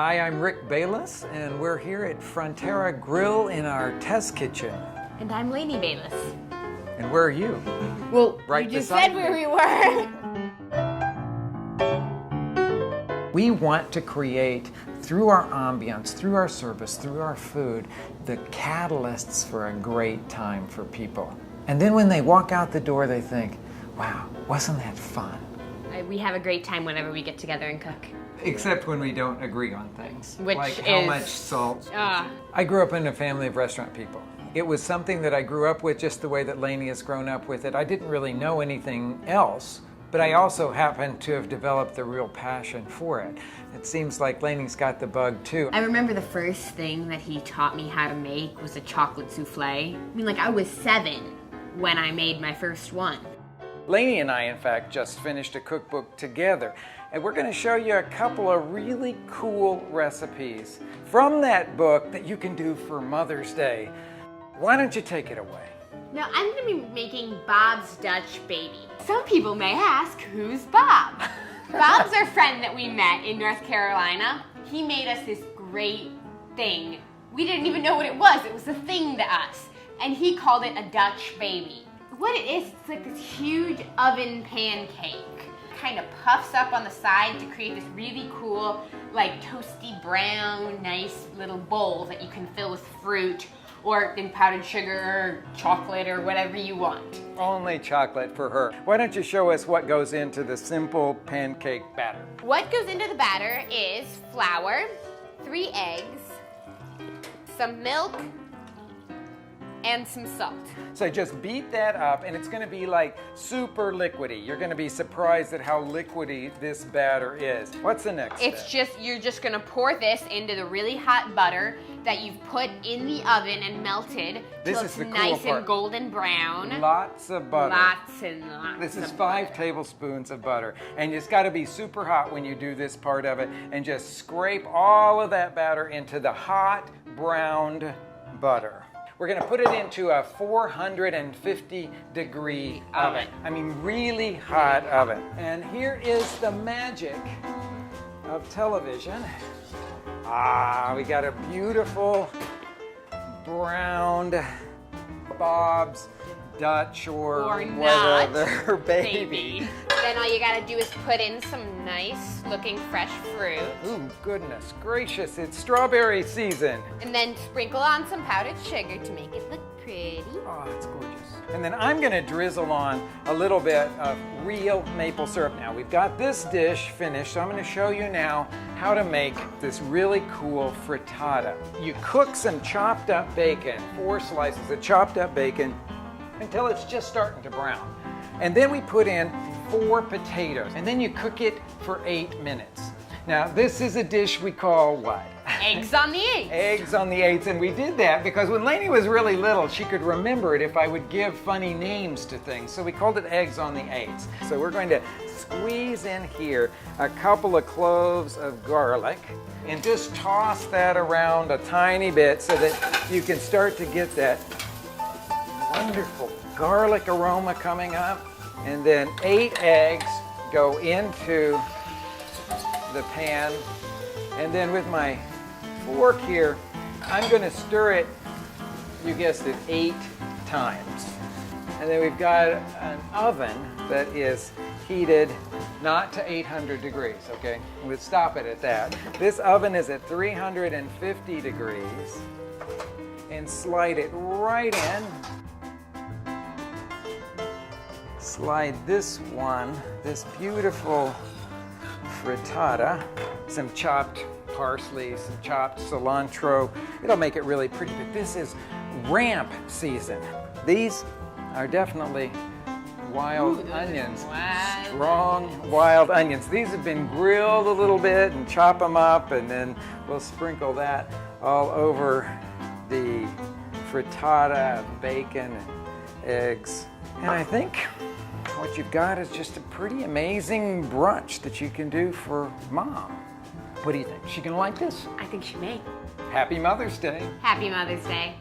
Hi, I'm Rick Bayless, and we're here at Frontera Grill in our test kitchen. And I'm Lainey Bayless. And where are you? Well, Right you just beside said where me. we were. We want to create, through our ambiance, through our service, through our food, the catalysts for a great time for people. And then when they walk out the door, they think, wow, wasn't that fun? We have a great time whenever we get together and cook. Except when we don't agree on things. Which like how is- much salt. Ah. I grew up in a family of restaurant people. It was something that I grew up with just the way that Lainey has grown up with it. I didn't really know anything else, but I also happen to have developed the real passion for it. It seems like Lainey's got the bug too. I remember the first thing that he taught me how to make was a chocolate souffle. I mean, like, I was 7 when I made my first one. Lainey and I, in fact, just finished a cookbook together, and we're going to show you a couple of really cool recipes from that book that you can do for Mother's Day. Why don't you take it away? Now, I'm going to be making Bob's Dutch Baby. Some people may ask, who's Bob? Bob's our friend that we met in North Carolina. He made us this great thing. We didn't even know what it was. It was a thing to us. And he called it a Dutch baby. What it is, it's like this huge oven pancake. Kind of puffs up on the side to create this really cool, like toasty brown, nice little bowl that you can fill with fruit or in powdered sugar or chocolate or whatever you want. Only chocolate for her. Why don't you show us what goes into the simple pancake batter? What goes into the batter is flour, 3 eggs, some milk, and some salt. So just beat that up, and it's going to be like super liquidy. You're going to be surprised at how liquidy this batter is. What's the next step? You're just gonna pour this into the really hot butter that you've put in the oven and melted This till is it's the cool nice part. and golden brown. Lots of butter. Lots and lots. This is of 5 butter. tablespoons of butter, and it's got to be super hot when you do this part of it, and just scrape all of that batter into the hot browned butter. We're going to put it into a 450 degree oven. I mean, really hot oven. And here is the magic of television. We got a beautiful browned Bob's Dutch or not whatever baby. Then all you gotta do is put in some nice looking fresh fruit. Ooh, goodness gracious, it's strawberry season. And then sprinkle on some powdered sugar to make it look pretty. Oh, it's gorgeous. And then I'm gonna drizzle on a little bit of real maple syrup. Now, we've got this dish finished, so I'm gonna show you now how to make this really cool frittata. You cook some chopped up bacon, 4 slices of chopped up bacon, until it's just starting to brown. And then we put in 4 potatoes, and then you cook it for 8 minutes. Now, this is a dish we call what? Eggs on the 8. Eggs on the 8s, and we did that because when Lainey was really little, she could remember it if I would give funny names to things, so we called it eggs on the 8s. So we're going to squeeze in here a couple of cloves of garlic and just toss that around a tiny bit so that you can start to get that wonderful garlic aroma coming up. And then 8 eggs go into the pan, and then with my fork here, I'm going to stir it, you guessed it, 8 times. And then we've got an oven that is heated not to 800 degrees, okay? We'll stop it at that. This oven is at 350 degrees, and slide it right in. Slide this one, this beautiful frittata, some chopped parsley, some chopped cilantro. It'll make it really pretty, but this is ramp season. These are definitely wild onions, strong wild onions. These have been grilled a little bit and chop them up, and then we'll sprinkle that all over the frittata, bacon, and eggs. And I think what you've got is just a pretty amazing brunch that you can do for Mom. What do you think? Is she gonna like this? I think she may. Happy Mother's Day. Happy Mother's Day.